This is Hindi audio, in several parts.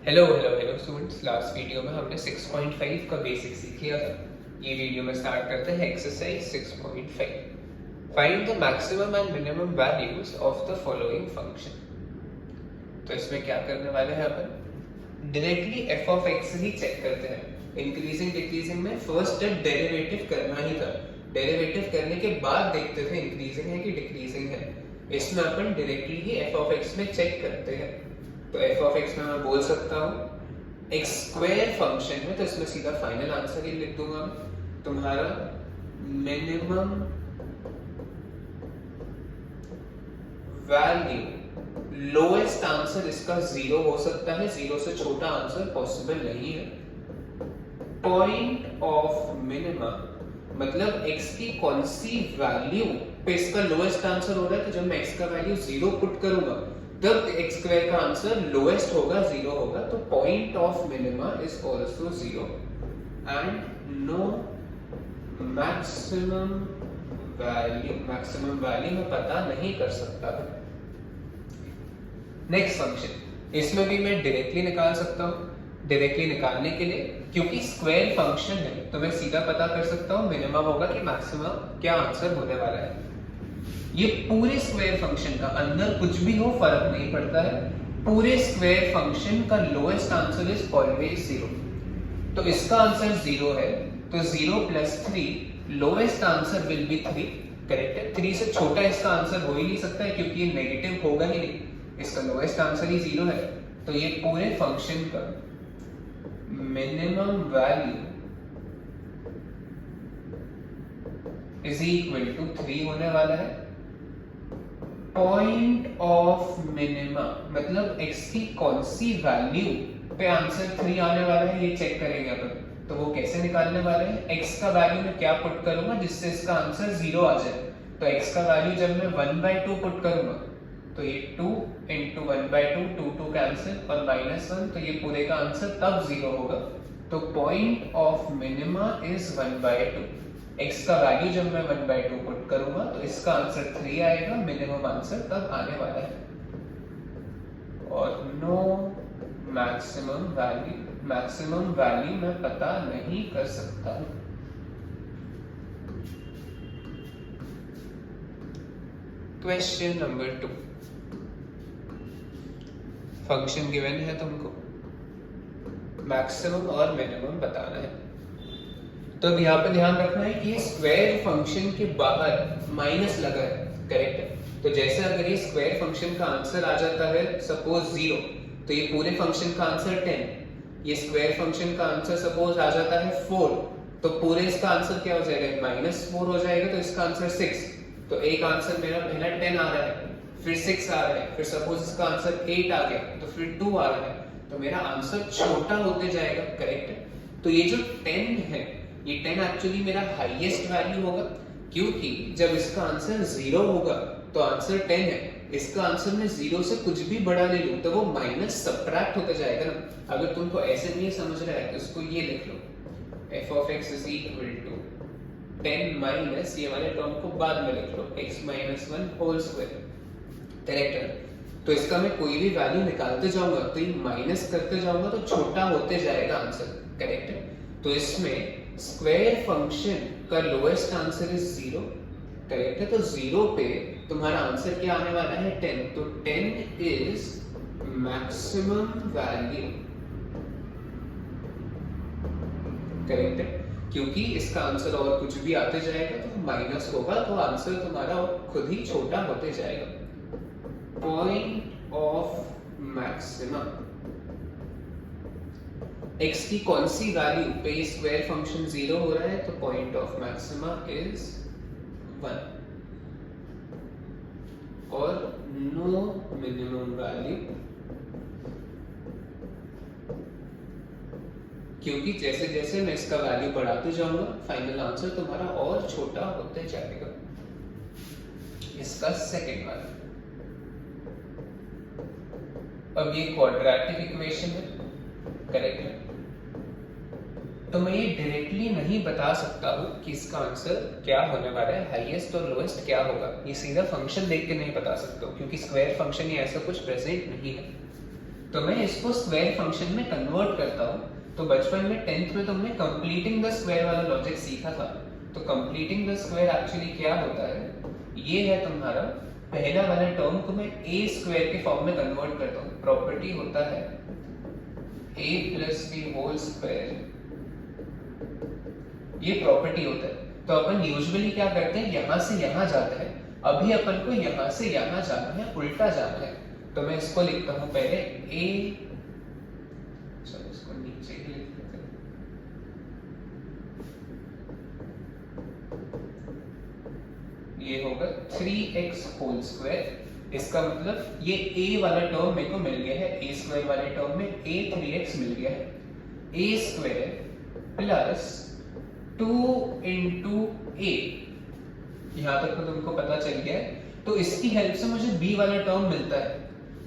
Hello hello hello students, last video में हमने 6.5 का बेसिक सीख लिया था। ये वीडियो में स्टार्ट करते हैं exercise 6.5। Find the maximum and minimum values of the following function. तो इसमें क्या करने वाले हैं अपन, डायरेक्टली एफ ऑफ एक्स ही चेक करते हैं। इंक्रीजिंग डिक्रीजिंग में फर्स्ट स्टेप डेरिवेटिव करना ही था। डेरिवेटिव करने के बाद देखते थे इंक्रीजिंग है कि डिक्रीजिंग है। इसमें अपन डायरेक्टली ही एफ ऑफ एक्स में चेक करते हैं। तो एफ ऑफ एक्स में मैं बोल सकता हूँ एक्स स्क्वायर फंक्शन में, तो इसमें सीधा फाइनल आंसर ही लिख दूंगा, तुम्हारा मिनिमम वैल्यू लोएस्ट आंसर इसका 0 हो सकता है, 0 से छोटा आंसर पॉसिबल नहीं है। पॉइंट ऑफ मिनिमम मतलब x की कौन सी वैल्यू पे इसका लोएस्ट आंसर हो रहा है। तो जब मैं x का वैल्यू 0 पुट करूंगा तब x स्क्वायर का आंसर लोएस्ट होगा, 0 होगा। तो point of minima is also 0 and no maximum value मैं पता नहीं कर सकता। नेक्स्ट फंक्शन, इसमें भी मैं डायरेक्टली निकाल सकता हूँ। डायरेक्टली निकालने के लिए क्योंकि स्क्वायर फंक्शन है तो मैं सीधा पता कर सकता हूँ मिनिमम होगा कि मैक्सिमम क्या आंसर होने वाला है। ये पूरे स्क्वायर फंक्शन का अंदर कुछ भी हो फर्क नहीं पड़ता है, पूरे स्क्वायर फंक्शन का लोएस्ट आंसर इज ऑलवेज 0। तो इसका आंसर 0 है, तो 0 plus 3 lowest answer will be 3। Correct है, 3 से छोटा इसका आंसर हो ही नहीं सकता है क्योंकि ये नेगेटिव होगा ही नहीं, इसका लोएस्ट आंसर ही 0 है। तो ये पूरे फंक्शन का minimum value is equal to 3 होने वाला है। पॉइंट ऑफ मिनिमा मतलब x की कौन सी वैल्यू पे आंसर 3 आने वाला है ये चेक करेंगे अपन। तो वो कैसे निकालने वाले हैं, x का वैल्यू मैं क्या पुट करूंगा जिससे इसका आंसर 0 आ जाए। तो x का वैल्यू जब मैं 1/2 पुट करूंगा तो ये 2 into 1/2, 2 कैंसिल और -1, तो ये पूरे का आंसर तब 0 होगा। तो point of minima is 1/2। x का वैल्यू जब मैं 1/2 पुट करूंगा तो इसका आंसर 3 आएगा, मिनिमम आंसर तब आने वाला है। और नो मैक्सिमम वैल्यू मैं पता नहीं कर सकता। क्वेश्चन नंबर 2, फंक्शन गिवन है, तुमको मैक्सिमम और मिनिमम बताना है। तो अब यहाँ पे ध्यान रखना है कि ये स्क्वायर फंक्शन के बाहर माइनस लगा है। करेक्ट है, तो जैसे अगर ये स्क्वायर फंक्शन का आंसर आ जाता है सपोज 0, तो ये पूरे फंक्शन का आंसर 10। ये स्क्वायर फंक्शन का आंसर सपोज आ जाता है 4, तो पूरे इसका आंसर क्या हो जाएगा, -4 हो जाएगा। तो इसका आंसर 6, तो एक आंसर मेरा 10 आ रहा है, फिर 6 आ रहा है, फिर सपोज इसका आंसर 8 आ गया तो फिर 2 आ रहा है, तो मेरा आंसर छोटा होते जाएगा। करेक्ट है, तो ये जो 10 है ये 10 एक्चुअली मेरा हाईएस्ट वैल्यू होगा क्योंकि जब इसका आंसर 0 होगा तो आंसर 10 है, इसका आंसर मैं 0 से कुछ भी बड़ा ले लूं तो वो माइनस सब्ट्रैक्ट होता जाएगा ना। अगर तुमको ऐसे नहीं समझ रहा है तो इसको ये लिख लो, f of x is equal to 10 minus ये वाले टर्म को बाद में लिख लो, x minus 1 whole square. Correct है, तो इसका मैं कोई भी वैल्यू निकालते जाऊंगा तो ये माइनस करते जाऊंगा तो छोटा होते जाएगा आंसर। करेक्ट है, तो इसमें स्क्वायर फंक्शन का लोएस्ट आंसर इज 0। करेक्ट है, तो 0 पे तुम्हारा आंसर क्या आने वाला है, 10। तो 10 इज मैक्सिमम वैल्यू। करेक्ट है, क्योंकि इसका आंसर और कुछ भी आते जाएगा तो माइनस होगा, तो आंसर तुम्हारा खुद ही छोटा होते जाएगा। पॉइंट ऑफ मैक्सिमम x की कौन सी वैल्यू पे ये स्क्वायर फंक्शन 0 हो रहा है, तो पॉइंट ऑफ मैक्सिमा इज 1 और नो मिनिमम वैल्यू, क्योंकि जैसे जैसे मैं इसका वैल्यू बढ़ाते जाऊंगा फाइनल आंसर तुम्हारा और छोटा होते जाएगा। इसका सेकंड वाला, अब ये क्वाड्रेटिक इक्वेशन है। करेक्ट है, तो मैं ये डायरेक्टली नहीं बता सकता हूँ कि इसका आंसर क्या होने वाला है, हाईएस्ट और लोएस्ट क्या होगा। ये सीधा फंक्शन देख के नहीं बता सकता हूँ क्योंकि स्क्वायर फंक्शन ये ऐसा कुछ प्रेजेंट नहीं है। तो मैं इसको स्क्वायर फंक्शन में कन्वर्ट करता हूँ। तो बचपन में 10th में तुमने कंप्लीटिंग द स्क्वायर वाला लॉजिक सीखा था। तो कंप्लीटिंग द स्क्वायर एक्चुअली क्या होता है, ये है तुम्हारा पहला वाला टर्म को मैं ए स्क्वायर के फॉर्म में कन्वर्ट करता हूँ। प्रॉपर्टी होता है a plus B whole square, ये प्रॉपर्टी होता है। तो अपन यूजुअली क्या करते हैं, यहां से यहां जाते हैं। अभी अपन को यहां से यहां जाना है, उल्टा जाना है। तो मैं इसको लिखता हूं पहले a, चलो इसको नीचे ही लिख देते हैं। ये होगा 3x होल स्क्वायर। इसका मतलब ये a वाला टर्म मेरे को मिल गया है, a स्क्वायर वाले टर्म में a 3x मिल गया है। a square plus 2 into a, यहां तक तो तुमको पता चल गया है। तो इसकी हेल्प से मुझे b वाला टर्म मिलता है।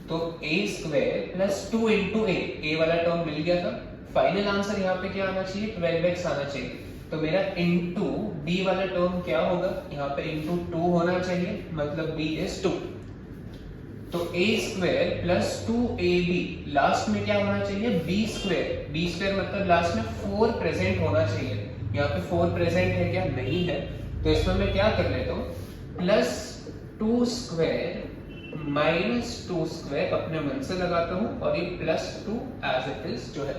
तो a square plus 2 into a वाला टर्म मिल गया था। फाइनल आंसर यहाँ पे क्या आना चाहिए, 12x आना चाहिए। तो मेरा इंटू b वाला टर्म क्या होगा, यहाँ पे इंटू 2 होना चाहिए, मतलब b इज 2। तो a square plus 2ab, last में क्या होना चाहिए, b स्क्वायर। b स्क्वायर मतलब लास्ट में 4 प्रेजेंट होना चाहिए। यहाँ पे 4 प्रेजेंट है क्या, नहीं है। तो इसमें मैं क्या कर लेता हूँ, प्लस 2 स्क्वायर माइनस 2 स्क्वायर अपने मन से लगाता हूँ, और ये प्लस 2 एज इट इज जो है।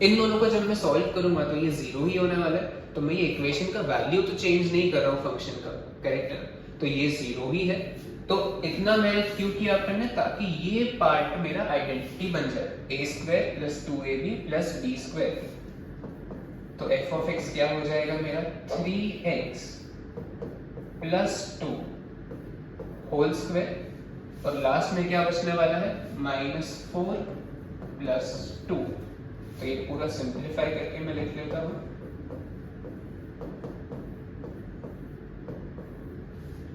इन दोनों को जब मैं सॉल्व करूंगा तो ये 0 ही होने वाला है। तो मैं ये इक्वेशन का वैल्यू तो चेंज नहीं कर रहा हूँ फंक्शन का, करेक्ट है। तो ये 0 ही है। तो इतना मैंने क्यों किया अपने, ताकि ये पार्ट मेरा आइडेंटिटी बन जाए, a square plus 2ab plus b square. तो f ऑफ x क्या हो जाएगा मेरा, 3x प्लस 2 होल स्क्वायर, और लास्ट में क्या बचने वाला है, -4 प्लस 2। तो ये पूरा सिंपलीफाई करके मैं लिख लेता हूं।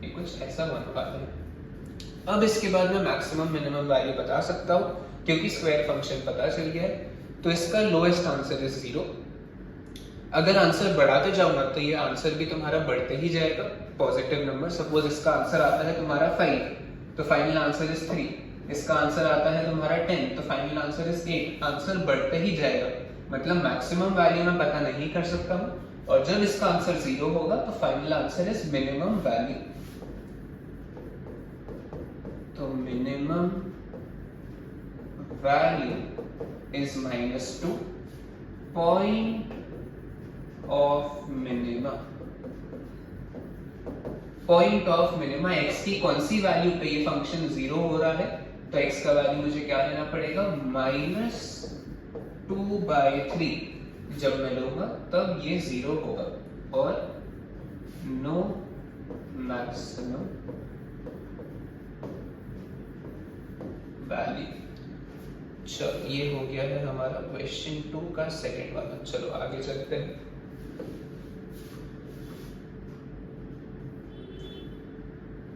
ये कुछ ऐसा बनने वाला है। अब इसके बाद मैं मैक्सिमम मिनिमम वैल्यू बता सकता हूं, क्योंकि स्क्वायर फंक्शन पता चल गया है। तो इसका लोएस्ट आंसर इज 0। अगर आंसर बढ़ाते जाऊंगा तो ये आंसर भी तुम्हारा बढ़ते ही जाएगा, पॉजिटिव नंबर। सपोज इसका आंसर आता है तुम्हारा 5, तो फाइनल आंसर इज 3। इसका आंसर आता है तुम्हारा 10, तो फाइनल आंसर इज 8। आंसर बढ़ते ही जाएगा, मतलब मैक्सिमम वैल्यू मैं पता नहीं कर सकता हूँ। और जब इसका आंसर 0 होगा तो final answer is minimum value. तो minimum value is -2, point of minima. Point of minima x की कौन सी वैल्यू पे ये फंक्शन 0 हो रहा है, तो x का वैल्यू मुझे क्या लेना पड़ेगा, -2/3। जब मैं लूंगा तब ये 0 होगा, और नो मैक्सिमम वैल्यू। चलो ये हो गया है हमारा क्वेश्चन 2 का सेकंड वाला। चलो आगे चलते हैं।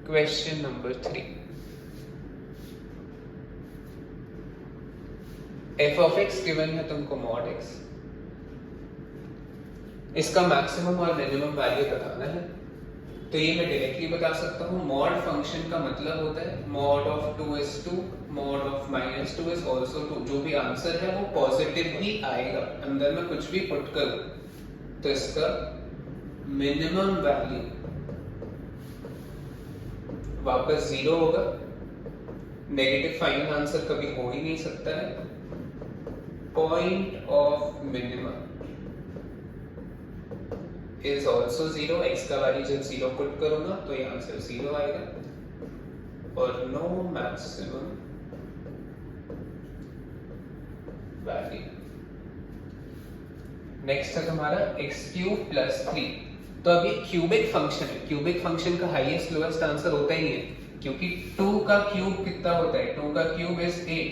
Question number 3, f of x given है तुमको mod x। इसका मैक्सिमम और मिनिमम वैल्यू बताना है। तो ये मैं डायरेक्टली बता सकता हूँ। mod फंक्शन का मतलब होता है mod of 2 is 2, mod of -2 is also 2। जो भी आंसर है वो पॉजिटिव ही आएगा, अंदर में कुछ भी पुट करूं तो इसका मिनिमम वैल्यू वापस 0 होगा। नेगेटिव फाइनल आंसर कभी हो ही नहीं सकता है। Point of minimum is also 0। x का वैल्यू जब 0 पुट करूंगा तो ये आंसर 0 आएगा, और नो मैक्सिमम वैल्यू। नेक्स्ट है तुम्हारा x³ + 3। तो अब ये क्यूबिक फंक्शन है। क्यूबिक फंक्शन का हाईएस्ट लोएस्ट आंसर होता ही है, क्योंकि 2 का क्यूब कितना होता है, 2 का क्यूब इज 8,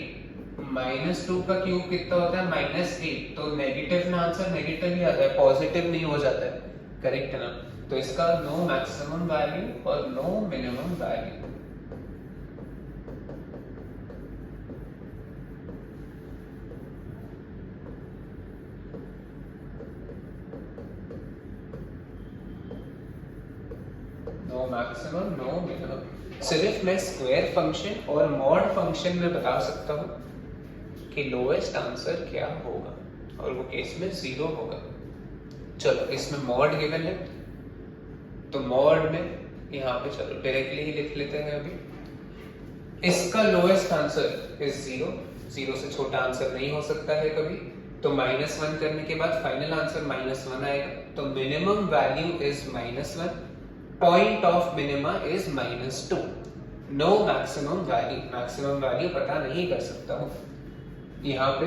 -2 का क्यूब कितना होता है, -8। तो नेगेटिव में आंसर नेगेटिव ही आता है, पॉजिटिव नहीं हो जाता है, करेक्ट है ना। तो इसका नो मैक्सिमम वैल्यू और no minimum value. No maximum no minimum. सिर्फ मैं स्क्वायर फंक्शन और मॉड फंक्शन में बता सकता हूँ। कि लोएस्ट आंसर क्या होगा, और वो केस में 0 होगा। चलो इसमें मॉड गिवन है, तो मॉड में यहाँ पे चलो डायरेक्टली ही लिख लेते हैं। अभी इसका लोएस्ट आंसर इज 0, 0 से छोटा आंसर नहीं हो सकता है कभी, तो -1 करने के बाद फाइनल आंसर -1 आएगा। तो minimum value is -1, point of minima is -2, no maximum value, maximum value पता नहीं कर सकता हूँ। यहाँ पे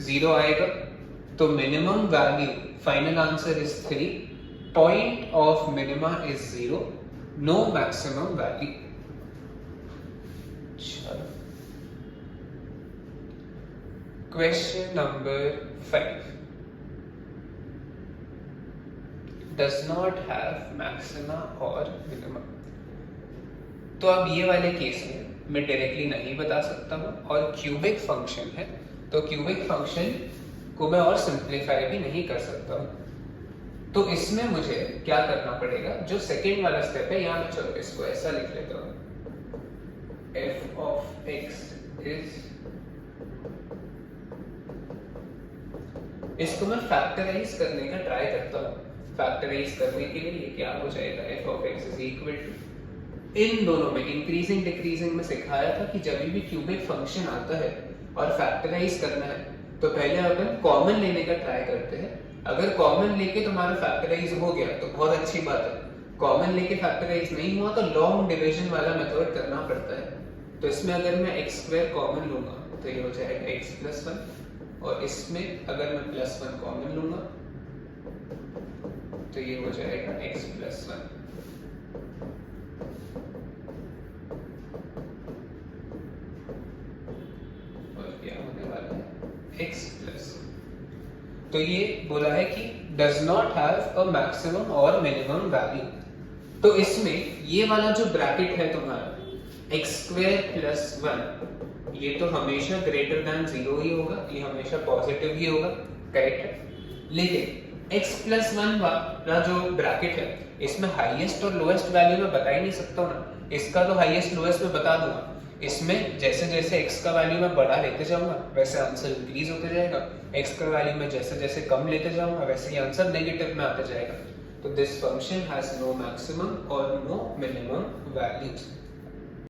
0 आएगा, तो minimum value final answer is 3, point of minima is 0, no maximum value. चलो question number 5 does not have maxima और minima। तो अब ये वाले केस में मैं डायरेक्टली नहीं बता सकता हूँ, और क्यूबिक फंक्शन है, तो क्यूबिक फंक्शन को मैं और सिंप्लीफाई भी नहीं कर सकता हूँ। तो इसमें मुझे क्या करना पड़ेगा, जो सेकेंड वाला स्टेप है, यहाँ मैं चलो इसको ऐसा लिख लेता हूँ, f of x is, इसको मैं फैक्टराइज करने का ट्राई करता हूँ। फैक्टराइज करने के लिए ये क्या हो जाएगा, f of x is equal to, इन दोनों में इंक्रीजिंग डिक्रीजिंग में सिखाया था कि जब भी क्यूबिक फंक्शन आता है और फैक्टराइज करना है तो पहले अपन कॉमन लेने का ट्राई करते हैं। अगर कॉमन लेके तुम्हारा फैक्टराइज हो गया तो बहुत अच्छी बात है, कॉमन लेके फैक्टराइज नहीं हुआ तो लॉन्ग डिवीजन वाला मेथड करना पड़ता है। तो इसमें अगर मैं x² कॉमन लूंगा तो ये हो जाएगा x + 1, और इसमें अगर मैं +1 कॉमन लूंगा तो ये हो जाएगा x + 1। और क्या होने वाला है, x + 1। तो ये बोला है कि does not have a maximum और minimum value। तो इसमें ये वाला जो ब्रैकेट है तुम्हारा x² + 1, ये तो हमेशा ग्रेटर दैन 0 ही होगा, ये हमेशा पॉजिटिव ही होगा, करेक्ट है। लेकिन x + 1 वाला जो ब्रैकेट है इसमें हाईएस्ट और लोएस्ट वैल्यू मैं बता ही नहीं सकता हूँ ना, इसका तो हाईएस्ट लोएस्ट मैं बता दूंगा। इसमें जैसे जैसे x का वैल्यू मैं बड़ा लेते जाऊंगा वैसे आंसर इंक्रीज होते जाएगा, x का वैल्यू मैं जैसे जैसे कम लेते जाऊंगा वैसे ही आंसर नेगेटिव में आते जाएगा। तो this function has no maximum और नो मिनिमम वैल्यूज।